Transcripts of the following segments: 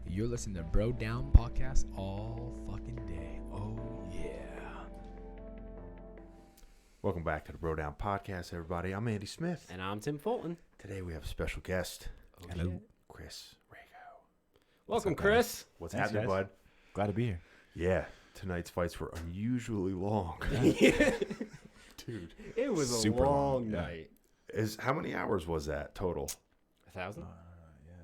You're listening to Bro Down Podcast all fucking day. Oh, yeah. Welcome back to the Bro Down Podcast, everybody. I'm Andy Smith. And I'm Tim Fulton. Today we have a special guest. Hello. Chris Rago. Welcome, Chris. What's Thanks, happening, guys. bud? Glad to be here. Yeah, tonight's fights were unusually long. Dude. It was a Super long long, yeah. night. How many hours was that total? 1,000?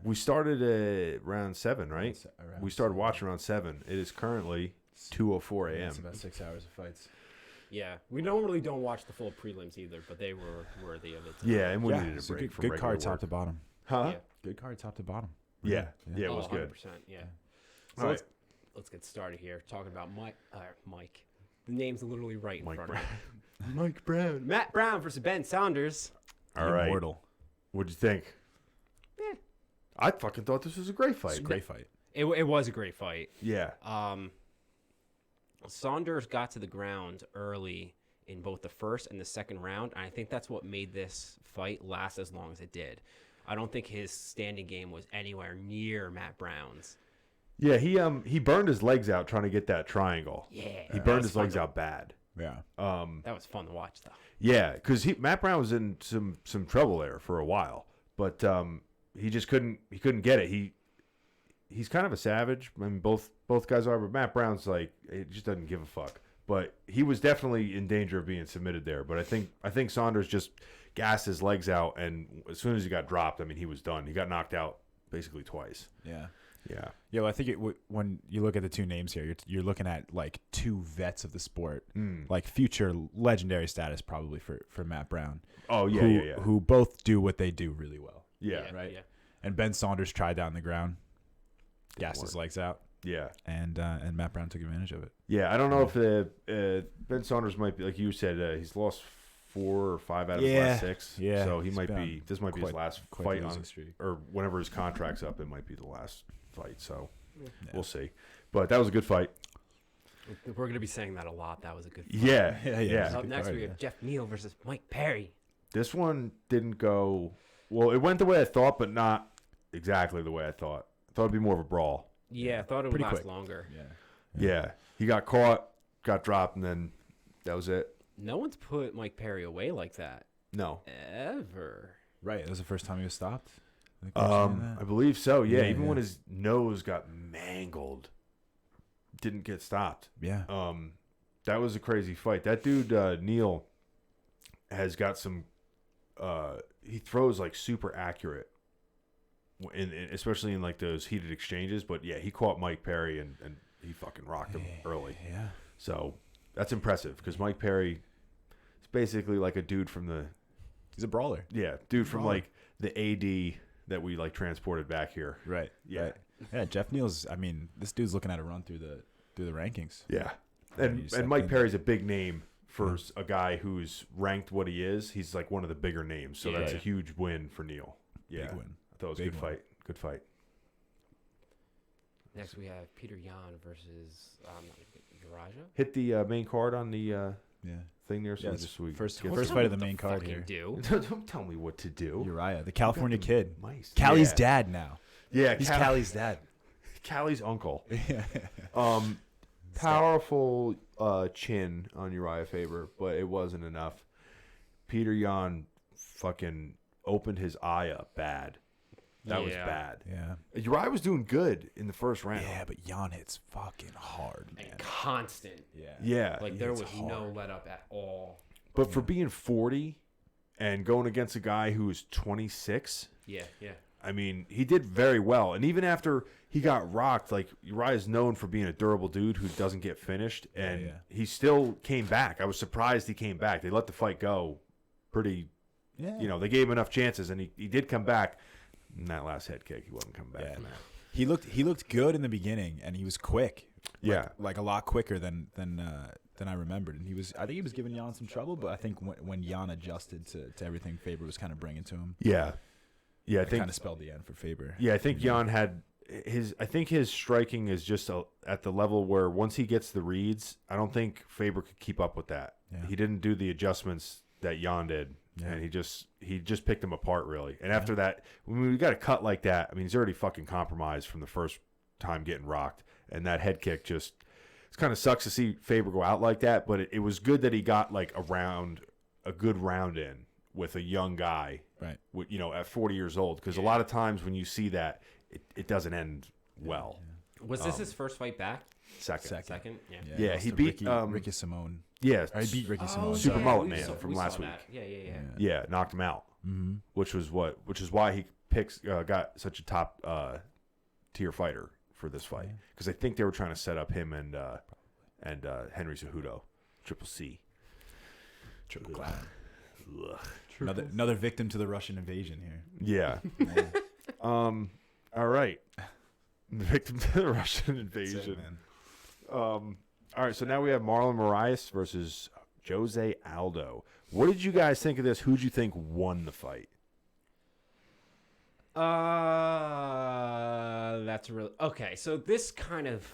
We started at around 7, right? Around We started watching around 7. It is currently 2:04 a.m. It's about 6 hours of fights. Yeah. We normally don't watch the full prelims either, but they were worthy of it. Yeah, and we Yeah, needed a it's a break good, from good regular card top work. to bottom. Huh? Yeah. Good card top to bottom. Yeah, it Oh, was good. 100%, yeah. All So right. let's get started here talking about Mike. The name's literally right in Mike front Brown. of me. Mike Brown. Matt Brown versus Ben Saunders. All right. Immortal. What'd you think? Eh. I fucking thought this was a great fight. It's a great fight. It was a great fight. Yeah. Saunders got to the ground early in both the first and the second round, and I think that's what made this fight last as long as it did. I don't think his standing game was anywhere near Matt Brown's. Yeah, he burned his legs out trying to get that triangle. Yeah, He that burned was his fun legs to- out bad. Yeah. That was fun to watch, though. Yeah, because Matt Brown was in some trouble there for a while, but he just couldn't get it. He's kind of a savage. I mean, both guys are, but Matt Brown's like, he just doesn't give a fuck. But he was definitely in danger of being submitted there. But I think Saunders just gassed his legs out, and as soon as he got dropped, I mean, he was done. He got knocked out basically twice. Yeah. Yeah. Yeah, well, I think when you look at the two names here, you're looking at like two vets of the sport, like future legendary status probably for Matt Brown. Oh yeah, who, yeah. Who both do what they do really well. Yeah. Right. Yeah. And Ben Saunders tried that on the ground, gassed his legs out, Yeah. and Matt Brown took advantage of it. Yeah, I don't know if Ben Saunders might be, like you said, he's lost 4 or 5 out of his last 6. Yeah, So he he's might been be. This might be his quite- last quite fight losing on, streak. or whenever his contract's up, it might be the last fight. So Yeah. we'll see. But that was a good fight. We're going to be saying that a lot. That was a good fight. Yeah, Yeah, yeah. Up good next, card, we yeah. have Jeff Neal versus Mike Perry. This one didn't go well. It went the way I thought, but not exactly the way I thought. I thought it'd be more of a brawl. Yeah, I thought it would Pretty last quick. longer. Yeah, he got caught, got dropped, and then that was it. No one's put Mike Perry away like that No. ever. Right. That was the first time he was stopped. I think we were saying I that. believe so. Yeah, Yeah, even yeah. when his nose got mangled, didn't get stopped. Yeah. That was a crazy fight. That dude Neal has got some. He throws like super accurate, especially in like those heated exchanges. But yeah, he caught Mike Perry and he fucking rocked him early. Yeah. So that's impressive because Mike Perry is basically like a dude from the He's a brawler. from like the AD that we like transported back here. Right. Yeah. Right. Yeah. Jeff Neal's. I mean, this dude's looking at a run through the rankings. Yeah, he and stepped Mike in. Perry's a big name for a guy who's ranked what he is. He's like one of the bigger names, so that's a Yeah. huge win for Neal. Yeah, Big win. I thought it was a Big good win. fight. Good fight. Next, we have Peter Yan versus Uraja. Hit the main card on the Yeah. thing there. So Yeah, just it's so we first get first some- fight of the main card Fucking here. do. Don't tell me what to do. Uriah, the California kid. Mice. Callie's Yeah. dad now. Yeah, He's Callie's dad. Callie's uncle. Yeah. Powerful chin on Uriah Faber, but it wasn't enough. Peter Yan fucking opened his eye up bad. That was Yeah. bad. Yeah. Uriah was doing good in the first round. Yeah, but Jan hits fucking hard, man. And constant. Yeah. Yeah. Like, he there hits was no hard. let up at all. But for being 40 and going against a guy who is 26, Yeah, yeah. I mean, he did very well. And even after he got rocked, like, Uriah's known for being a durable dude who doesn't get finished. And yeah. he still came back. I was surprised he came back. They let the fight go pretty, Yeah. they gave him enough chances. And he did come back. In that last head kick, he wasn't coming back Yeah. from that. He looked good in the beginning, and he was quick. Yeah. like a lot quicker than I remembered. And I think he was giving Jan some trouble, but I think when Jan adjusted to everything Faber was kind of bringing to him, Yeah. Yeah, I it think kind of spelled the end for Faber. Yeah, I think Jan had I think his striking is just at the level where once he gets the reads, I don't think Faber could keep up with that. Yeah. He didn't do the adjustments that Jan did, Yeah. and he just picked him apart really. And after that, when we got a cut like that, I mean, he's already fucking compromised from the first time getting rocked, and that head kick just it kind of sucks to see Faber go out like that. But it was good that he got like a good round in with a young guy, Right. With, at 40 years old, because a lot of times when you see that, it doesn't end well. Was this his first fight back? Second. Second? Yeah. Yeah, lost he to beat Ricky Simone. Yeah, Or he beat Ricky Simone. Super sorry. Mullet we Man saw- from we last saw week. that. Yeah. Yeah, knocked him out, which is why he got such a top tier fighter for this fight, because I think they were trying to set up him and Henry Cejudo, Triple C. Triple Clown. Another victim to the Russian invasion here. Yeah. All right. Victim to the Russian That's invasion. it, man. All right, so now we have Marlon Moraes versus Jose Aldo. What did you guys think of this? Who'd you think won the fight? That's really okay. So this kind of.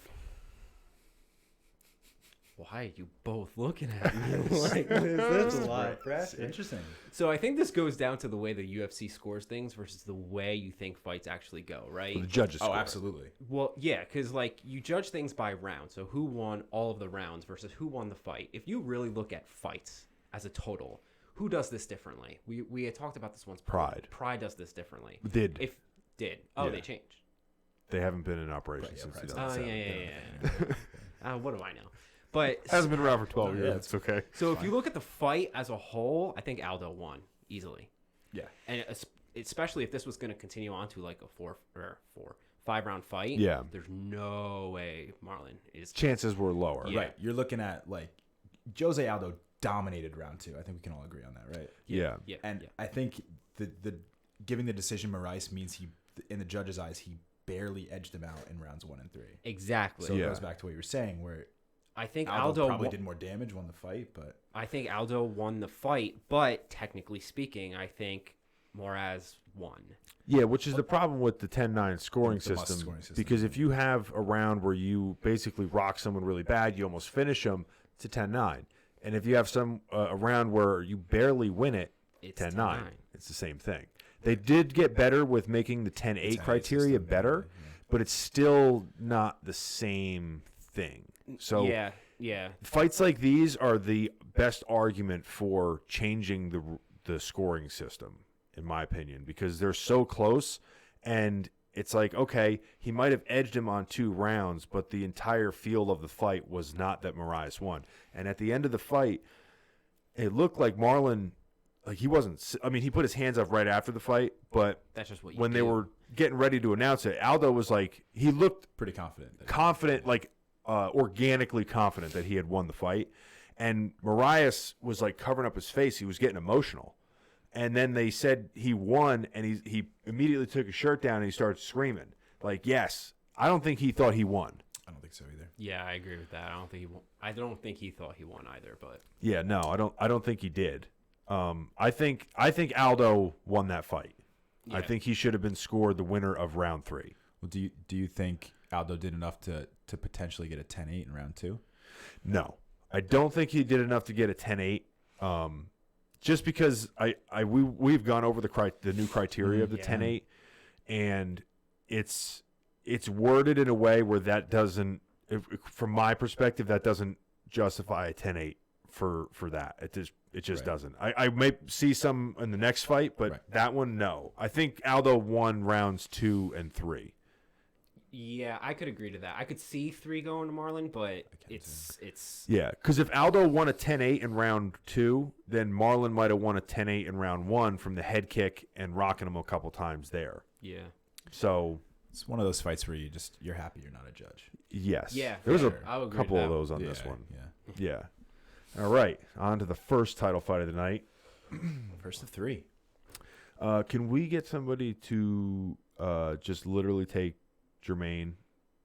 Why are you both looking at me like this? That's a lot of pressure. Interesting. So I think this goes down to the way the UFC scores things versus the way you think fights actually go, right? The judges. Oh, score. absolutely. Well, yeah, because like you judge things by round. So who won all of the rounds versus who won the fight. If you really look at fights as a total, who does this differently? We had talked about this once. Pride. Pride does this differently. Did. Oh, Yeah. they changed. They haven't been in operation Right, yeah, since Pride's 2007. Yeah. What do I know? But Hasn't been around for 12 Yeah, years. It's okay. so if you look at the fight as a whole, I think Aldo won easily. Yeah. And especially if this was going to continue on to like a 5-round fight. Yeah. There's no way Marlon is. Chances were lower. Yeah. Right. You're looking at like Jose Aldo dominated round 2. I think we can all agree on that, right? Yeah. Yeah. And yeah. I think the giving the decision Moraes means he, in the judge's eyes, he barely edged him out in rounds 1 and 3. Exactly. So Yeah. it goes back to what you were saying, where I think Aldo probably won- did more damage, won the fight, but I think Aldo won the fight, but technically speaking, I think Moraes won. Yeah, which is the problem with the 10-9 scoring The must system. scoring system, Because if you have a round where you basically rock someone really bad, you almost finish them, it's a 10-9. And if you have a round where you barely win it, It's 10-9. 10-9. It's the same thing. They did get better with making the 10-8 criteria system better, but it's still not the same thing. So yeah. fights like these are the best argument for changing the scoring system, in my opinion, because they're so close, and it's like, okay, he might have edged him on 2 rounds, but the entire feel of the fight was not that Moraes won. And at the end of the fight, it looked like Marlon, like he wasn't. I mean, he put his hands up right after the fight, but That's just what you when do. they were getting ready to announce it, Aldo was like, he looked pretty confident. confident, like organically confident that he had won the fight. And Moraes was like covering up his face. He was getting emotional. And then they said he won, and he immediately took his shirt down and he started screaming. Like, yes. I don't think he thought he won. I don't think so either. Yeah, I agree with that. I don't think he won. I don't think he thought he won either, but Yeah, no, I don't think he did. I think Aldo won that fight. I Yeah. think he should have been scored the winner of round 3. Well, do you think Aldo did enough to potentially get a 10-8 in round 2? No, I don't think he did enough to get a 10-8. Just because we've gone over the new criteria of the Yeah. 10-8, and it's worded in a way where that doesn't, from my perspective, that doesn't justify a 10-8 for that. It just Right. doesn't. I may see some in the next fight, but Right. that one, no. I think Aldo won rounds 2 and 3. yeah, I could agree to that. I could see 3 going to Marlon, but can it's Yeah, because if Aldo won a 10-8 in round 2, then Marlon might have won a 10-8 in round 1 from the head kick and rocking him a couple times there. yeah. So, It's one of those fights where you're happy you're not a judge. yes. Yeah, There was fair. I would a agree couple with of that. those on this one. Yeah. Yeah. All right, on to the first title fight of the night. First of 3. Can we get somebody to just literally take Jermaine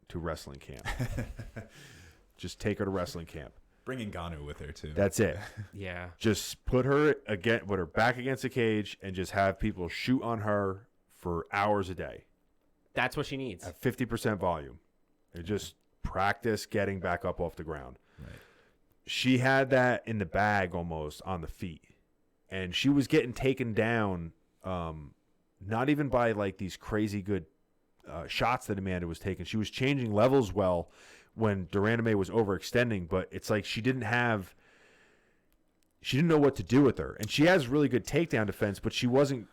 to wrestling camp? Just take her to wrestling camp. Bring Ngannou with her too. That's it. Yeah. Just put her back against the cage and just have people shoot on her for hours a day That's what she needs. at 50% volume, and just practice getting back up off the ground. Right. She had that in the bag almost on the feet, and she was getting taken down, not even by like these crazy good shots that Amanda was taking. She was changing levels well when de Randamie was overextending, but it's like she didn't know what to do with her. And she has really good takedown defense, but she wasn't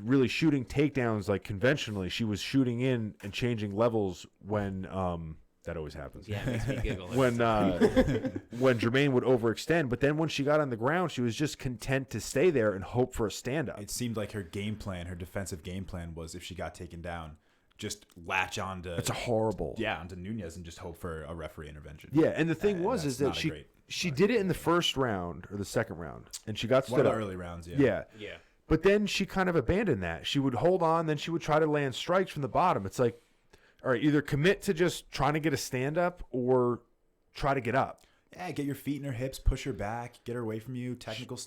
really shooting takedowns like conventionally. She was shooting in and changing levels when that always happens. Yeah, it makes me giggle. when Germaine would overextend, but then when she got on the ground, she was just content to stay there and hope for a stand up. It seemed like her game plan, her defensive game plan, was if she got taken down, just latch onto. It's a horrible. Yeah, onto Nunez and just hope for a referee intervention. Yeah, and the thing is that she did it in the first round or the second round, and she got stood one of up. the early rounds. Yeah. Yeah. But then she kind of abandoned that. She would hold on, then she would try to land strikes from the bottom. It's like, all right, either commit to just trying to get a stand up or try to get up. Yeah, get your feet in her hips, push her back, get her away from you, technical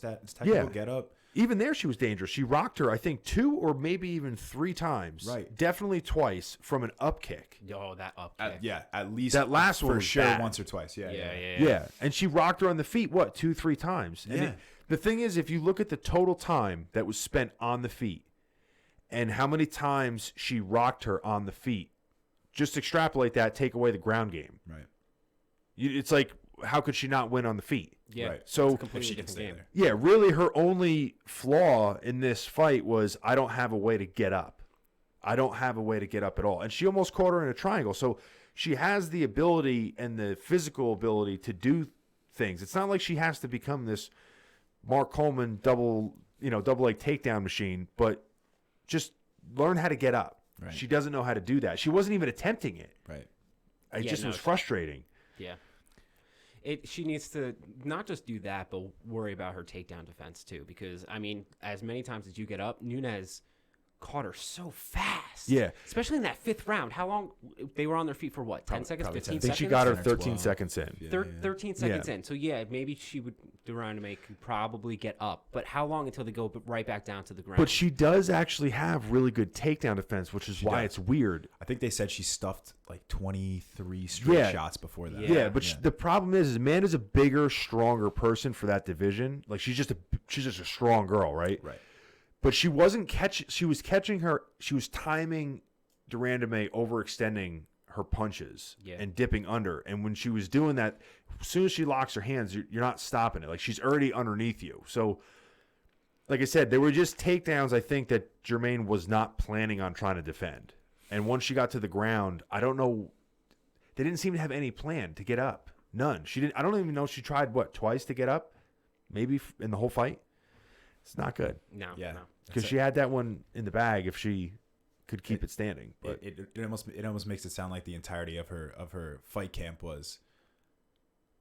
get up. Even there, she was dangerous. She rocked her, I think, 2 or maybe even 3 times. Right. Definitely twice from an up kick. Oh, that up kick. At least That last one for was sure bad. once or twice. Yeah. Yeah. And she rocked her on the feet, 2-3 times. And Yeah. the thing is, if you look at the total time that was spent on the feet and how many times she rocked her on the feet, just extrapolate that, take away the ground game. Right. It's like, how could she not win on the feet? Yeah. Right. So, It's a completely If she can different stay game. there. yeah, really her only flaw in this fight was I don't have a way to get up. I don't have a way to get up at all. And she almost caught her in a triangle. So she has the ability and the physical ability to do things. It's not like she has to become this Mark Coleman double leg takedown machine, but just learn how to get up. Right. She doesn't know how to do that. She wasn't even attempting it. Right. It was she- frustrating. Yeah. She needs to not just do that, but worry about her takedown defense too. Because I mean, as many times as you get up, Nunez caught her so fast. Yeah. Especially in that 5th round. How long they were on their feet for? What? 10 seconds? probably 15 I think seconds? she got her 10 or 13 12. seconds in. Yeah. 13 seconds Yeah. in. So yeah, maybe she would could probably get up. But how long until they go right back down to the ground? But she does actually have really good takedown defense, which is why does. it's weird. I think they said she stuffed like 23 straight Yeah. shots before that. Yeah. Yeah, but the problem is Amanda's a bigger, stronger person for that division. Like she's just a strong girl, right? Right. But she wasn't catching. She was catching her. She was timing de Randamie overextending her punches and dipping under. And when she was doing that, as soon as she locks her hands, you're not stopping it. Like she's already underneath you. So, like I said, there were just takedowns. I think that Germaine was not planning on trying to defend. And once she got to the ground, I don't know. They didn't seem to have any plan to get up. None. She didn't. I don't even know if she tried twice to get up, maybe in the whole fight. It's not good no. Yeah. No. because she had that one in the bag if she could keep it standing. But It almost makes it sound like the entirety of her fight camp was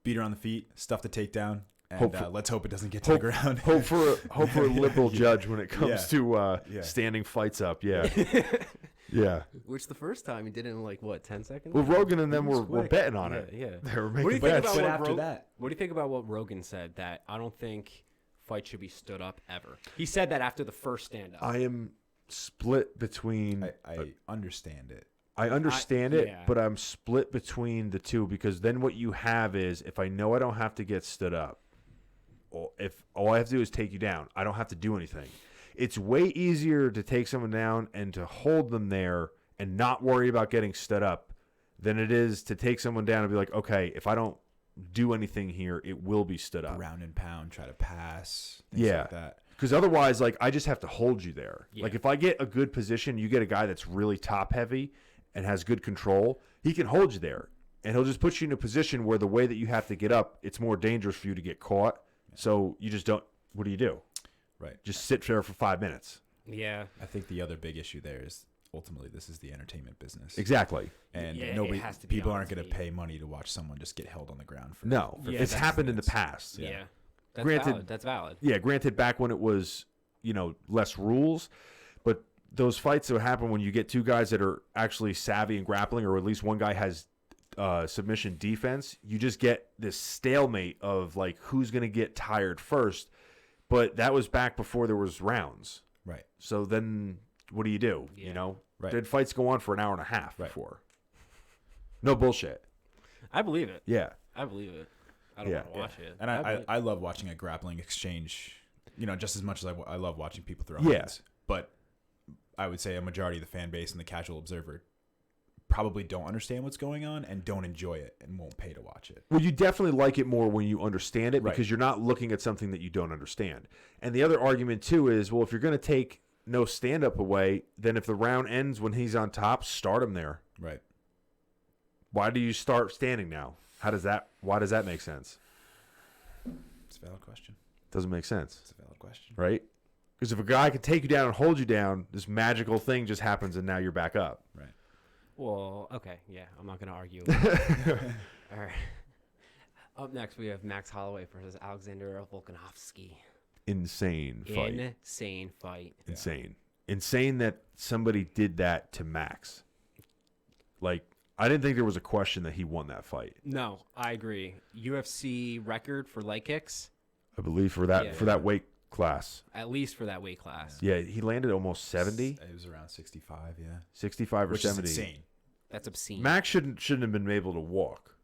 beat her on the feet, stuff the takedown, and let's hope it doesn't get to the ground. hope for a liberal judge when it comes to Yeah. standing fights up. Yeah, yeah. Which the first time he did it in like what 10 seconds? Well, Rogan and them was were quick. betting on Yeah, it. yeah. They were What do you making think bets. about But what after that, What do you think about what Rogan said, that I don't think fights should be stood up ever? He said that after the first stand up. I am split between. I understand it. I understand it, yeah. but I'm split between the two because then what you have is if I know I don't have to get stood up, or if all I have to do is take you down, I don't have to do anything. It's way easier to take someone down and to hold them there and not worry about getting stood up than it is to take someone down and be like, okay, if I don't do anything here, it will be stood up. Ground and pound, try to pass, things Yeah. like that. Because otherwise, like, I just have to hold you there. Yeah. Like, if I get a good position, you get a guy that's really top heavy and has good control, he can hold you there. And he'll just put you in a position where the way that you have to get up, it's more dangerous for you to get caught. So you just don't, what do? Right. Just sit there for 5 minutes. Yeah. I think the other big issue there is ultimately this is the entertainment business. Exactly. And Yeah, it nobody, has to be people on aren't going to TV. pay money to watch someone just get held on the ground for No. Yeah, it's that's- happened in the past. Yeah. That's Granted- valid. That's valid. Yeah, granted, back when it was, less rules, but those fights that happen when you get two guys that are actually savvy in grappling, or at least one guy has submission defense, you just get this stalemate of like who's going to get tired first. But that was back before there was rounds. Right. So then what do? Yeah. Right. Did fights go on for an hour and a half Right. before? No bullshit. I believe it. Yeah. I believe it. I don't Yeah. want to watch it. And believe- I love watching a grappling exchange, just as much as I love watching people throw Yeah. hands. But I would say a majority of the fan base and the casual observer probably don't understand what's going on and don't enjoy it and won't pay to watch it. Well, you definitely like it more when you understand it Right. because you're not looking at something that you don't understand. And the other argument, too, is, well, if you're going to take no stand-up away, then if the round ends when he's on top, start him there. Right. Why do you start standing now? Why does that make sense? It's a valid question. Doesn't make sense, It's a valid question. right? Because if a guy can take you down and hold you down, this magical thing just happens and now you're back up. Right. Well, okay, yeah, I'm not gonna argue. All right. Up next, we have Max Holloway versus Alexander Volkanovski. Insane fight. Insane fight. Yeah. Insane that somebody did that to Max. Like, I didn't think there was a question that he won that fight. No, I agree. UFC record for leg kicks, I believe for that Yeah. weight class. at least for that weight class. Yeah, he landed almost 70, It was around 65, yeah. 65 or Which 70. is insane. That's obscene. Max shouldn't have been able to walk.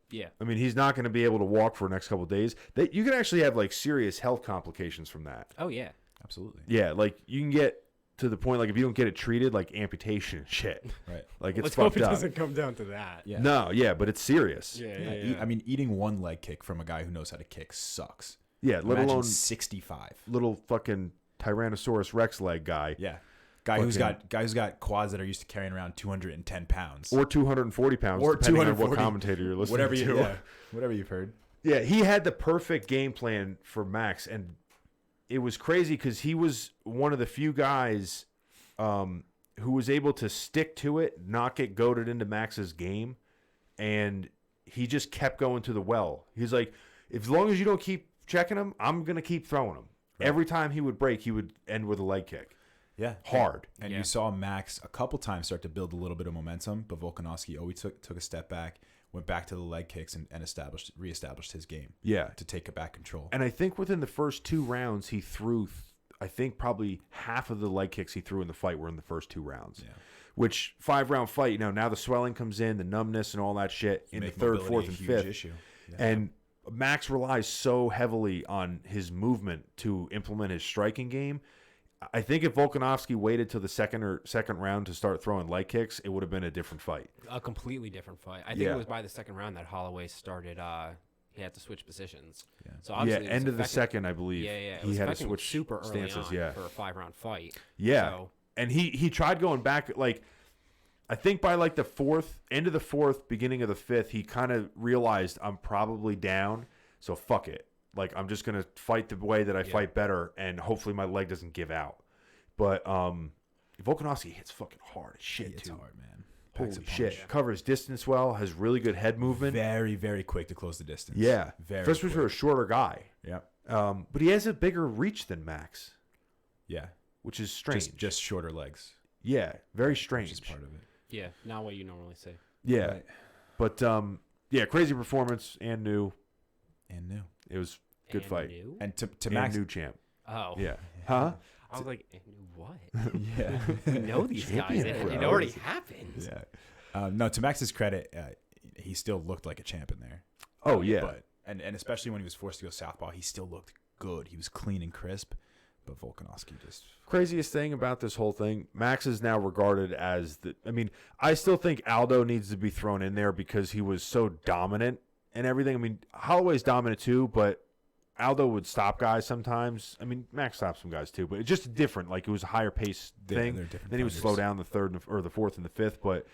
Yeah. I mean, he's not going to be able to walk for the next couple of days. You can actually have like serious health complications from that. Oh yeah. Absolutely. Yeah, like you can get to the point like if you don't get it treated, like amputation and shit. Right. Like it's Let's fucked hope it up. doesn't come down to that. Yeah. No, yeah, but it's serious. Yeah. I mean, eating one leg kick from a guy who knows how to kick sucks. Yeah, let Imagine alone 65. little fucking Tyrannosaurus Rex leg guy. Yeah. Guy who's got quads that are used to carrying around 210 pounds. Or 240 pounds, Or depending on 240, what commentator you're listening whatever to. whatever you've heard. Yeah, he had the perfect game plan for Max, and it was crazy because he was one of the few guys who was able to stick to it, not get goaded into Max's game, and he just kept going to the well. He's like, as long as you don't keep checking him, I'm going to keep throwing him. Right. Every time he would break, he would end with a leg kick. Yeah. Hard. And Yeah. you saw Max a couple times start to build a little bit of momentum, but Volkanovski always took a step back, went back to the leg kicks and reestablished his game. Yeah. To take back control. And I think within the first 2 rounds, he threw, I think probably half of the leg kicks he threw in the fight were in the first 2 rounds. Yeah. Which 5-round fight, now the swelling comes in, the numbness and all that shit in the Make 3rd, mobility 4th, a and huge 5th. issue. Yeah. And Max relies so heavily on his movement to implement his striking game. I think if Volkanovski waited till the second round to start throwing leg kicks, it would have been a different fight. A completely different fight. I think Yeah. it was by the second round that Holloway started. He had to switch positions. Yeah. So Yeah, obviously it was end of the affecting- second, I believe. Yeah. It He was had to affecting switch super early stances. on Yeah, for a 5-round fight. yeah. So, And he tried going back, like, I think by like the end of the 4th, beginning of the 5th, he kind of realized I'm probably down, so fuck it. Like, I'm just gonna fight the way that I fight better, and hopefully my leg doesn't give out. But Volkanovski hits fucking hard as shit It's too. hard, man. Holy Packs a shit! punch. Covers distance well, has really good head movement. Very, very quick to close the distance. Yeah, Very especially for a quick. shorter guy. Yeah. But he has a bigger reach than Max, Yeah. which is strange. Just shorter legs. Yeah, very strange. Which is part of it. yeah, not what you normally say. Yeah, Right. but yeah, crazy performance and new. And new. It was a good And fight. new? And to And Max. new champ. Oh. Yeah. Huh? I was like, and what? Yeah. We know these guys. Champion, It bro. already happened. Yeah. No, to Max's credit, he still looked like a champ in there. Oh yeah. But and especially when he was forced to go southpaw, he still looked good. He was clean and crisp. But Volkanovski just Craziest thing about this whole thing, Max is now regarded as the. I mean, I still think Aldo needs to be thrown in there because he was so dominant and everything. I mean, Holloway's dominant too, but Aldo would stop guys sometimes. I mean, Max stopped some guys too, but it's just different. Like it was a higher pace thing. they're different Then he would fighters. slow down the 3rd or the 4th and the 5th. But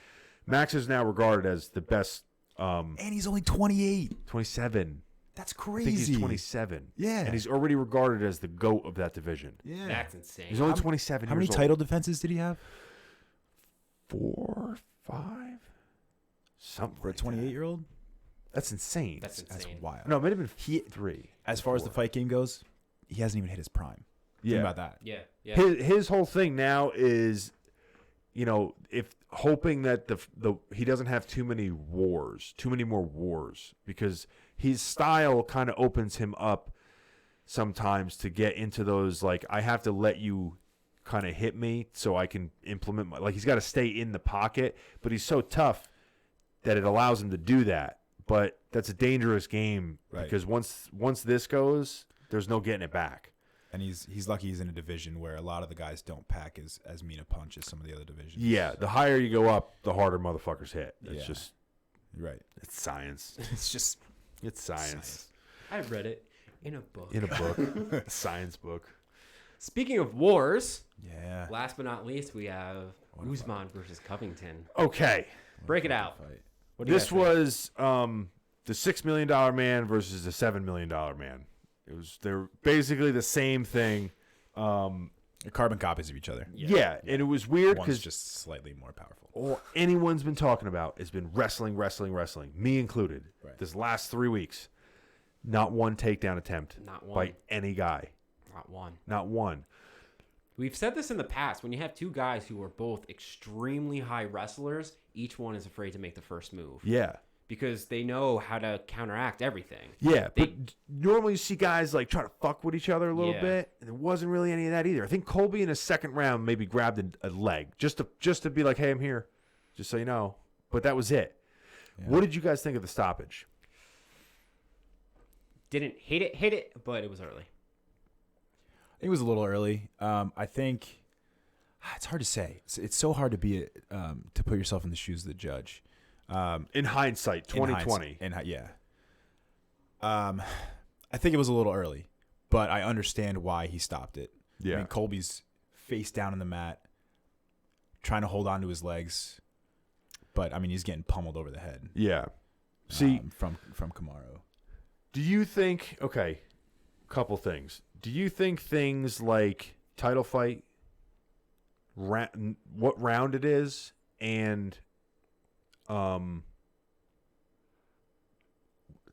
Max is now regarded as the best. and he's only 28. 27. That's I crazy. think he's 27. Yeah. And he's already regarded as the GOAT of that division. Yeah. That's insane. He's only 27 How many years old. title defenses did he have 4, 5? Something for a like that. 28-year-old? That's insane. That's That's insane. wild. No, it might have been 3. As far as the 4. fight game goes, he hasn't even hit his prime. Think Yeah. about that. Yeah. Yeah. His whole thing now is, if hoping that he doesn't have too many more wars, because his style kind of opens him up sometimes to get into those, like, I have to let you kind of hit me so I can implement my, like, he's got to stay in the pocket, but he's so tough that it allows him to do that. But that's a dangerous game Right. because once this goes, there's no getting it back. And he's lucky he's in a division where a lot of the guys don't pack as mean a punch as some of the other divisions. Yeah, the higher you go up, the harder motherfuckers hit. It's just right. It's science. It's science. I read it in a book. A science book. Speaking of wars, last but not least, we have Usman versus Covington. Okay. Break it out. This was the $6 million man versus the $7 million man. They're basically the same thing. Carbon copies of each other. Yeah, and it was weird because one's just slightly more powerful. All anyone's been talking about has been wrestling, me included. Right. This last 3 weeks, not one takedown attempt by any guy. Not one. We've said this in the past. When you have two guys who are both extremely high wrestlers, each one is afraid to make the first move. Yeah. Because they know how to counteract everything. Yeah, but normally you see guys like try to fuck with each other a little bit, and there wasn't really any of that either. I think Colby in his second round maybe grabbed a leg just to be like, hey, I'm here, just so you know. But that was it. Yeah. What did you guys think of the stoppage? Didn't hate it, but it was early. It was a little early. I think it's hard to say. It's so hard to put yourself in the shoes of the judge. In hindsight, 2020. I think it was a little early, but I understand why he stopped it. Yeah. I mean, Colby's face down in the mat, trying to hold on to his legs, but I mean, he's getting pummeled over the head. Yeah. See, from Kamaru. Do you think? Okay, couple things. Do you think things like title fight, what round it is, and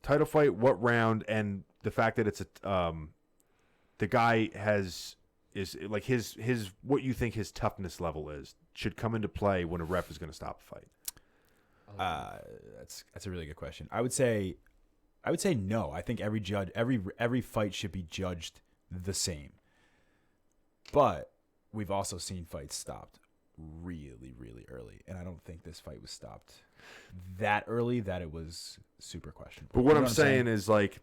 title fight, what round, and the fact that it's the guy is like his what you think his toughness level is should come into play when a ref is going to stop a fight? That's a really good question. I would say no. I think every fight should be judged the same. But we've also seen fights stopped really, really early, and I don't think this fight was stopped that early that it was super questionable. But what I'm saying is, like,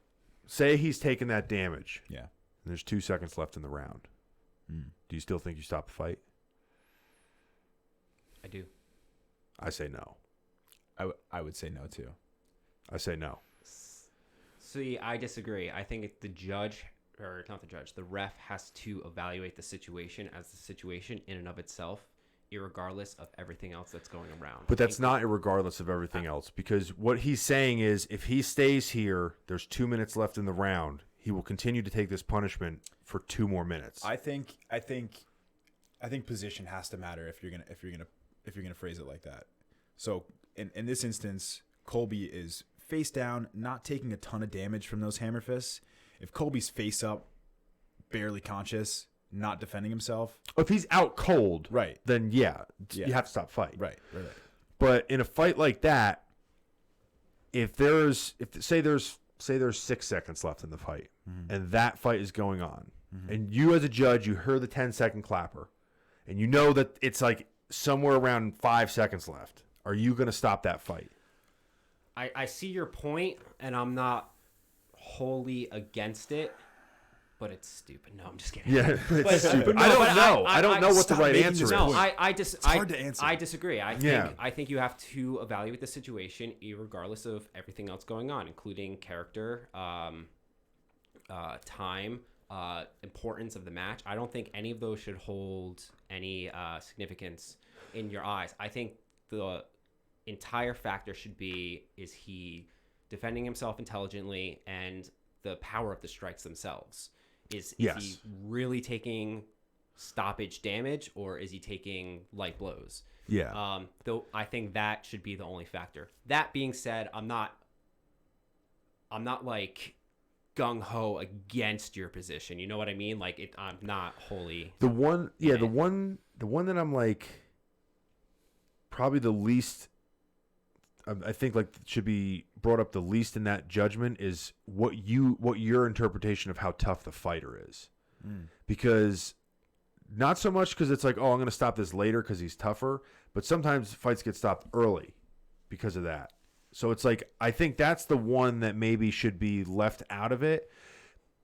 say he's taking that damage. Yeah. And there's 2 seconds left in the round. Do you still think you stop the fight? I do. I say no. I would say no too. I say no. See, I disagree. I think the ref has to evaluate the situation as the situation in and of itself, irregardless of everything else that's going around. But that's not irregardless of everything else, because what he's saying is if he stays here, there's 2 minutes left in the round. He will continue to take this punishment for 2 more minutes. I think position has to matter if you're gonna phrase it like that. So in this instance, Colby is face down, not taking a ton of damage from those hammer fists. If Colby's face up, barely conscious, not defending himself. If he's out cold, right, then you have to stop fight. Right. But in a fight like that, say there's 6 seconds left in the fight, and that fight is going on, and you as a judge, you heard the 10-second clapper, and you know that it's like somewhere around 5 seconds left. Are you going to stop that fight? I see your point, and I'm not wholly against it, but it's stupid. No, I'm just kidding. Yeah, it's stupid. I don't know. I don't know what the right answer is. No, it's hard to answer. I disagree. I think you have to evaluate the situation regardless of everything else going on, including character, time, importance of the match. I don't think any of those should hold any significance in your eyes. I think the entire factor should be, is he defending himself intelligently, and the power of the strikes themselves. Is he really taking stoppage damage, or is he taking light blows? Yeah. Though I think that should be the only factor. That being said, I'm not like gung ho against your position. You know what I mean? Like I'm not wholly. The one that I'm like probably the least. I think like should be brought up the least in that judgment is what your interpretation of how tough the fighter is, because not so much because it's like, oh, I'm going to stop this later because he's tougher, but sometimes fights get stopped early because of that. So it's like I think that's the one that maybe should be left out of it.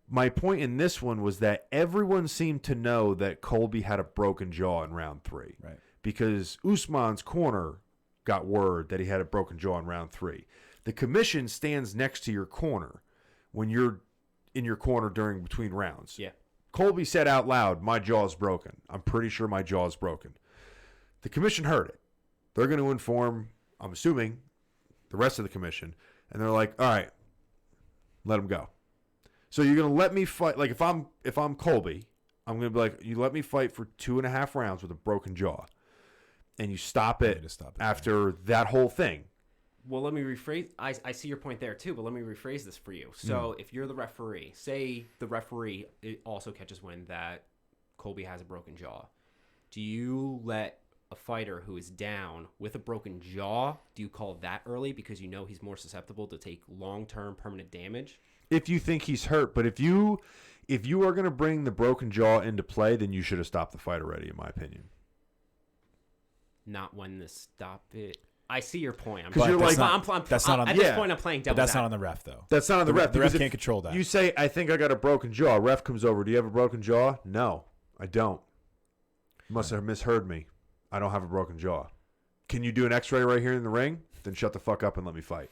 my point in this one was that everyone seemed to know that Colby had a broken jaw in round 3. Right. Because Usman's corner got word that he had a broken jaw in round 3. The commission stands next to your corner when you're in your corner between rounds. Yeah. Colby said out loud, my jaw's broken. I'm pretty sure my jaw's broken. The commission heard it. They're going to inform, I'm assuming, the rest of the commission. And they're like, all right, let him go. So you're going to let me fight. Like, if I'm Colby, I'm going to be like, you let me fight for 2.5 rounds with a broken jaw. And you stop it after that whole thing. Well, let me rephrase. I see your point there too, but let me rephrase this for you. So if you're the referee, say the referee also catches wind that Colby has a broken jaw. Do you let a fighter who is down with a broken jaw, do you call that early because you know he's more susceptible to take long-term permanent damage? If you think he's hurt, but if you are going to bring the broken jaw into play, then you should have stopped the fight already, in my opinion. Not when the stop it. I see your point. Because you're like, that's not on. At this point, I'm playing devil's That's not on the ref, though. That's not on the ref. The ref can't control that. You say, I think I got a broken jaw. Ref comes over. Do you have a broken jaw? No, I don't. You must have misheard me. I don't have a broken jaw. Can you do an x-ray right here in the ring? Then shut the fuck up and let me fight.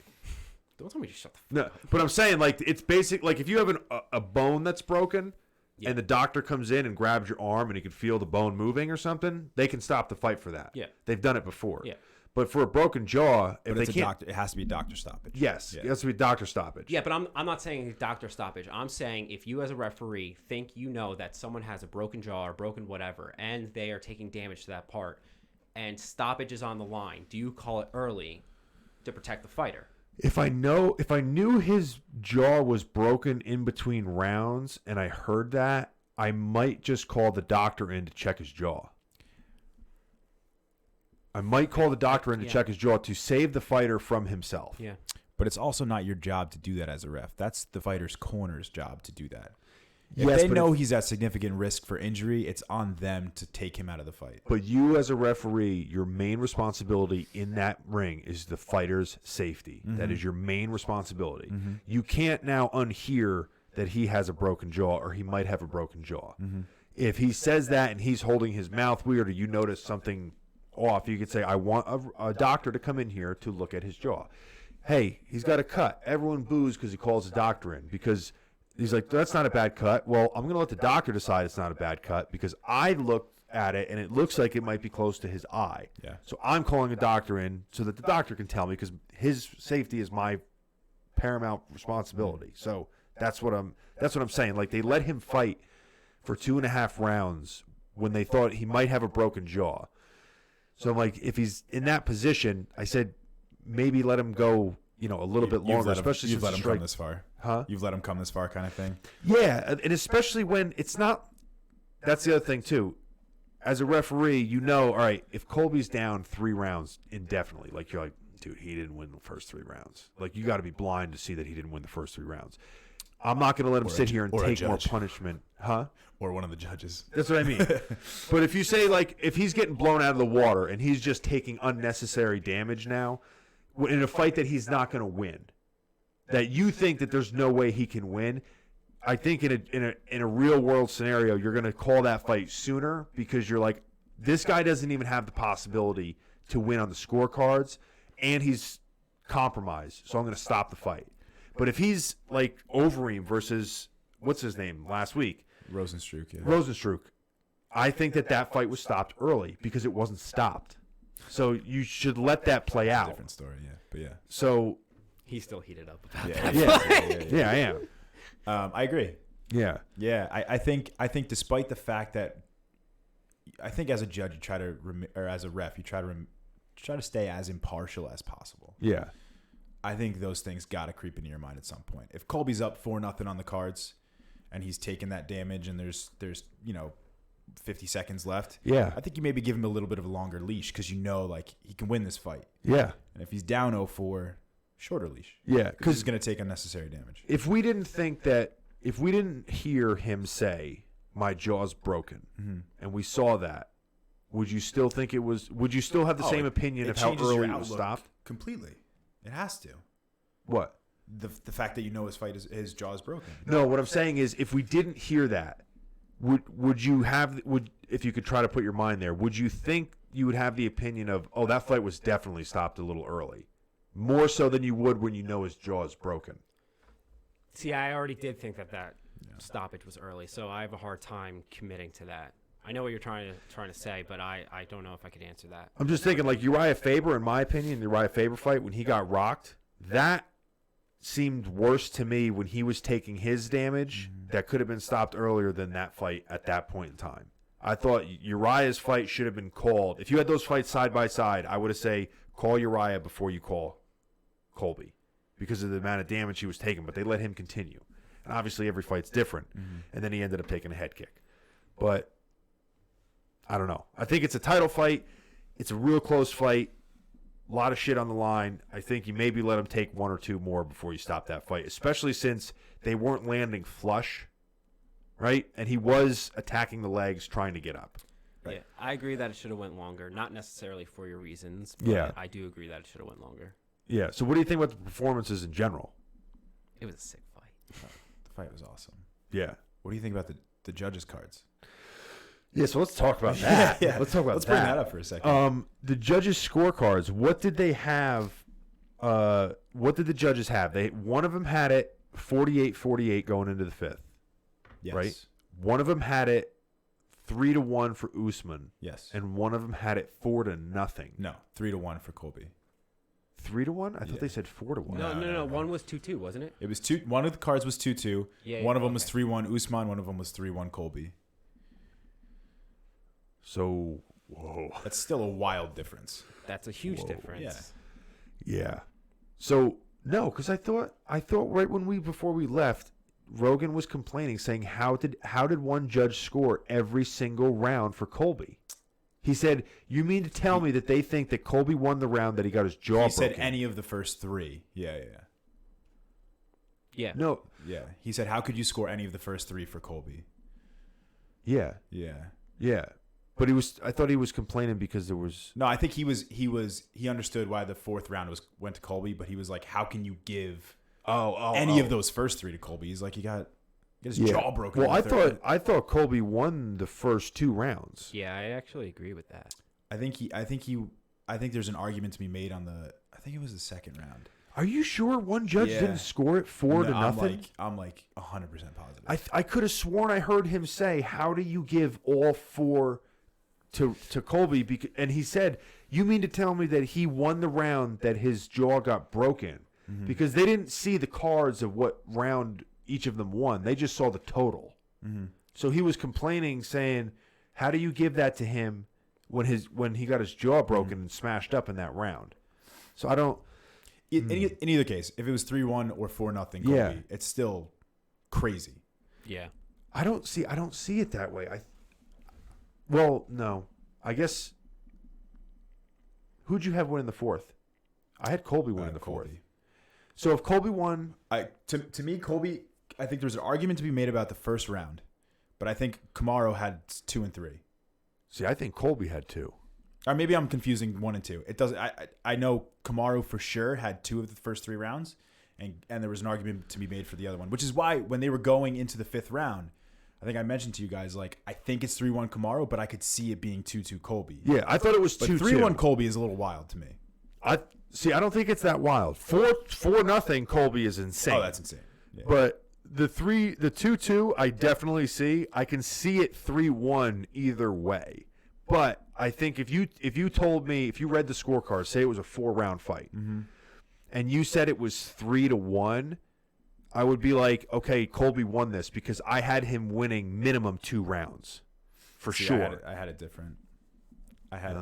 Don't tell me to shut the fuck No, up. but I'm saying, like, it's basic. Like, if you have a bone that's broken and the doctor comes in and grabs your arm and he can feel the bone moving or something, they can stop the fight for that. Yeah. They've done it before. Yeah. But for a broken jaw, if But they can't, it has to be a doctor stoppage. yes, Yeah. it has to be doctor stoppage. Yeah, but I'm not saying doctor stoppage. I'm saying if you as a referee think you know that someone has a broken jaw or broken whatever, and they are taking damage to that part, and stoppage is on the line, do you call it early to protect the fighter? If I knew his jaw was broken in between rounds and I heard that, I might just call the doctor in to check his jaw. I might call the doctor in to check his jaw to save the fighter from himself. Yeah. But it's also not your job to do that as a ref. That's the fighter's corner's job to do that. If Yes, they but know he's at significant risk for injury, it's on them to take him out of the fight. But you as a referee, your main responsibility in that ring is the fighter's safety. Mm-hmm. That is your main responsibility. Mm-hmm. You can't now unhear that he has a broken jaw or he might have a broken jaw. Mm-hmm. If he says that and he's holding his mouth weird or you notice something off, you could say, I want a doctor to come in here to look at his jaw. Hey, he's got a cut. Everyone boos because he calls a doctor in because he's like, that's not a bad cut. Well, I'm going to let the doctor decide it's not a bad cut because I looked at it and it looks like it might be close to his eye. Yeah. So I'm calling a doctor in so that the doctor can tell me because his safety is my paramount responsibility. So that's what I'm saying. Like, they let him fight for 2.5 rounds when they thought he might have a broken jaw. So I'm like, if he's in that position, I said maybe let him go, a little bit longer, especially you've since let him come this far. Huh? You've let him come this far, kind of thing. Yeah, and especially when it's not. That's the other thing too. As a referee, all right, if Colby's down 3 rounds indefinitely, like you're like, dude, he didn't win the first 3 rounds. Like, you got to be blind to see that he didn't win the first 3 rounds. I'm not going to let him sit here and take more punishment, huh? Or one of the judges. That's what I mean. But if you say, like, if he's getting blown out of the water and he's just taking unnecessary damage now in a fight that he's not going to win, that you think that there's no way he can win, I think in a real world scenario, you're going to call that fight sooner because you're like, this guy doesn't even have the possibility to win on the scorecards, and he's compromised, so I'm going to stop the fight. But if he's like Overeem versus what's his name last week, Rosenstruck, yeah. Rosenstruck, I think that fight was stopped early because it wasn't stopped. So you should let that play out. Different story, yeah. But yeah. So He's still heated up about Yeah, that. yeah, I am. I agree. Yeah. Yeah, I think despite the fact that I think as a judge you try to or as a ref you try to stay as impartial as possible. Yeah. I think those things got to creep into your mind at some point. If Colby's up 4-0 on the cards and he's taking that damage and there's 50 seconds left, Yeah. I think you maybe give him a little bit of a longer leash because like he can win this fight. Yeah. And if he's down 0-4, shorter leash. Yeah. Because he's going to take unnecessary damage. If we didn't hear him say my jaw's broken, Mm-hmm. and we saw that, would you still think it was? Would you still have the same opinion of how changes your early it was outlook stopped? completely. It has to. What? the fact that his jaw is broken. No, what I'm saying is, if we didn't hear that, would if you could try to put your mind there, would you think you would have the opinion of, oh, that fight was definitely stopped a little early, more so than you would when you know his jaw is broken? See, I already did think that stoppage was early, so I have a hard time committing to that. I know what you're trying to say, but I don't know if I could answer that. I'm just thinking, like Uriah Faber, in my opinion, the Uriah Faber fight, when he got rocked, that seemed worse to me when he was taking his damage. That could have been stopped earlier than that fight at that point in time. I thought Uriah's fight should have been called. If you had those fights side by side, I would have say call Uriah before you call Colby because of the amount of damage he was taking, but they let him continue. And obviously every fight's different. And then he ended up taking a head kick. But I don't know. I think it's a title fight. It's a real close fight. A lot of shit on the line. I think you maybe let him take one or two more before you stop that fight, especially since they weren't landing flush, right? And he was attacking the legs, trying to get up. Right. Yeah, I agree that it should have went longer. Not necessarily for your reasons, but I do agree that it should have went longer. Yeah. So what do you think about the performances in general? It was a sick fight. The fight was awesome. Yeah. What do you think about the judges' cards? Yeah, so let's talk about that. Let's talk about Let's bring that up for a second. The judges' scorecards. What did they have? What did the judges have? One of them had it 48-48 going into the fifth. Yes. Right. One of them had it 3-1 for Usman. Yes. And one of them had it 4-0. No, 3-1 for Colby. 3-1? I thought they said 4-1. No. One was 2-2, wasn't it? It was 2. One of the cards was 2-2. Yeah. One of them was 3-1 Usman. One of them was 3-1 Colby. So, whoa. That's still a wild difference. That's a huge difference. Yeah. So, no, because I thought right before we left, Rogan was complaining, saying how did one judge score every single round for Colby? He said, "You mean to tell me that they think that Colby won the round that he got his jaw broken?" He said any of the first three. Yeah. No. Yeah. He said, "How could you score any of the first three for Colby?" Yeah. But I thought he was complaining because there was. No, I think he understood why the fourth round went to Colby, but he was like, "How can you give any of those first three to Colby?" He's like, he got his jaw broken. Well, I thought Colby won the first two rounds. Yeah, I actually agree with that. I think there's an argument to be made on I think it was the second round. Are you sure one judge didn't score it 4-0? I'm like 100% positive. I could have sworn I heard him say, "How do you give all four to Colby?" And he said, "You mean to tell me that he won the round that his jaw got broken?" Mm-hmm. Because they didn't see the cards of what round each of them won. They just saw the total. Mm-hmm. So he was complaining, saying, "How do you give that to him when he got his jaw broken and smashed up in that round?" So I don't. In either case, if it was 3-1 or 4-0 Colby, it's still crazy. Yeah. I don't see it that way. Well, no. I guess who'd you have win in the fourth? I had Colby win in the fourth. So if Colby won, to me, Colby, I think there's an argument to be made about the first round, but I think Kamaru had 2 and 3. See, I think Colby had 2. Or maybe I'm confusing 1 and 2. It doesn't. I know Kamaru for sure had 2 of the first 3 rounds, and there was an argument to be made for the other one, which is why when they were going into the fifth round, I think I mentioned to you guys, like, I think it's 3-1 Kamaru, but I could see it being 2-2 Colby. Yeah, I thought it was 2-2. 3-1 Colby is a little wild to me. I don't think it's that wild. 4-0 Colby is insane. Oh, that's insane. Yeah. But the 2-2, I definitely see. I can see it 3-1 either way. But I think if you told me, if you read the scorecard, say it was a 4-round fight, and you said it was 3-1, I would be like, okay, Colby won this because I had him winning minimum 2 rounds, for sure. I had it different. I had.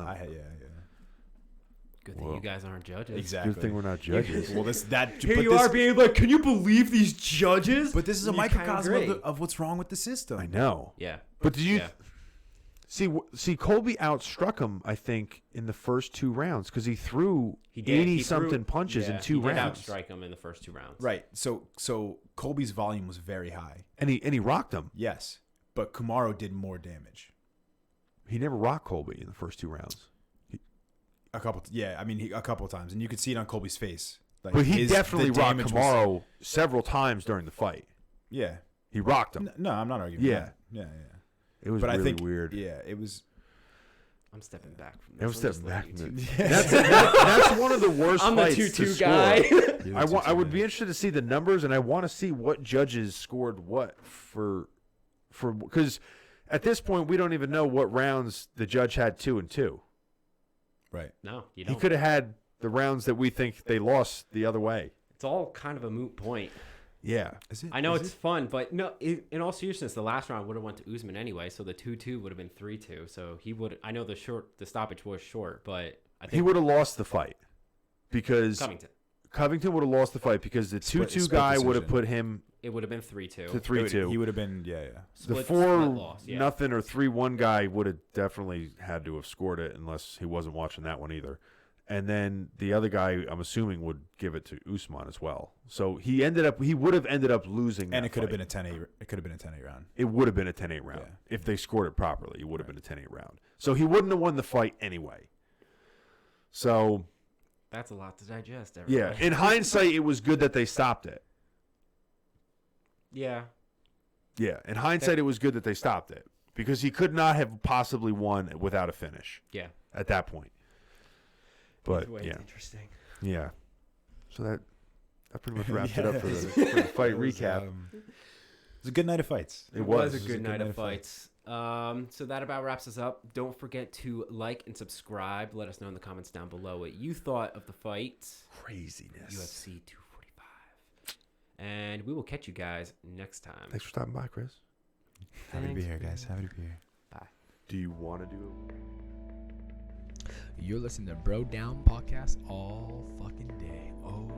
Good thing you guys aren't judges. Exactly. Good thing we're not judges. Well, Here you are being like, can you believe these judges? But this is a microcosm of what's wrong with the system. I know. Yeah. But did you see Colby outstruck him, I think, in the first 2 rounds because he threw 80-something punches in 2 rounds. He did outstrike him in the first 2 rounds. Right. So Colby's volume was very high. And he rocked him. Yes. But Kamaru did more damage. He never rocked Colby in the first 2 rounds. A couple of times, and you could see it on Colby's face Like, But he is the definitely rocked damage Kamaru several times during the fight. Yeah. He rocked him. No, I'm not arguing. Yeah. That. Yeah. It was But really I think weird. Yeah, it was. I'm stepping back from I'm this. stepping back letting from you it. two- That's one of the worst I'm the fights 2-2 to guy. score. I would be interested to see the numbers, and I want to see what judges scored what for because at this point we don't even know what rounds the judge had 2 and 2. Right. No, you He don't. could have had the rounds that we think they lost the other way. It's all kind of a moot point. Yeah. Is it? I know is it's it? fun, but no. In all seriousness, the last round would have went to Usman anyway, so the 2-2 would have been 3-2. So he would. I know the stoppage was short, but I He think would have lost the fight because Covington. would have lost the fight because the 2-2 split guy would have decision. put him It would have been 3-2. to 3-2. He would have been. Yeah. The Split 4 loss, yeah. nothing or 3-1 guy would have definitely had to have scored it unless he wasn't watching that one either. And then the other guy, I'm assuming, would give it to Usman as well. So he would have ended up losing. And that it could have fight. been a 10-8. It could have been a 10-8 round. It would have been a 10-8 round Yeah. if they scored it properly. It would have been a 10-8 round. So he wouldn't have won the fight anyway. So That's a lot to digest. yeah, Everybody. in hindsight, it was good that they stopped it. Yeah. Yeah, in hindsight, it was good that they stopped it because he could not have possibly won without a finish Yeah. at that point. But Either way, yeah, it's interesting. yeah. So that pretty much wraps Yeah. it up for the fight It was, recap. It was a good night of fights. It was. a good night of fights. So that about wraps us up. Don't forget to like and subscribe. Let us know in the comments down below what you thought of the fight. Craziness. UFC 245. And we will catch you guys next time. Thanks for stopping by, Chris. Happy to be Thanks, here, guys. man. Happy to be here. Bye. Do you want to do it? You're listening to Bro Down Podcast all fucking day. Oh,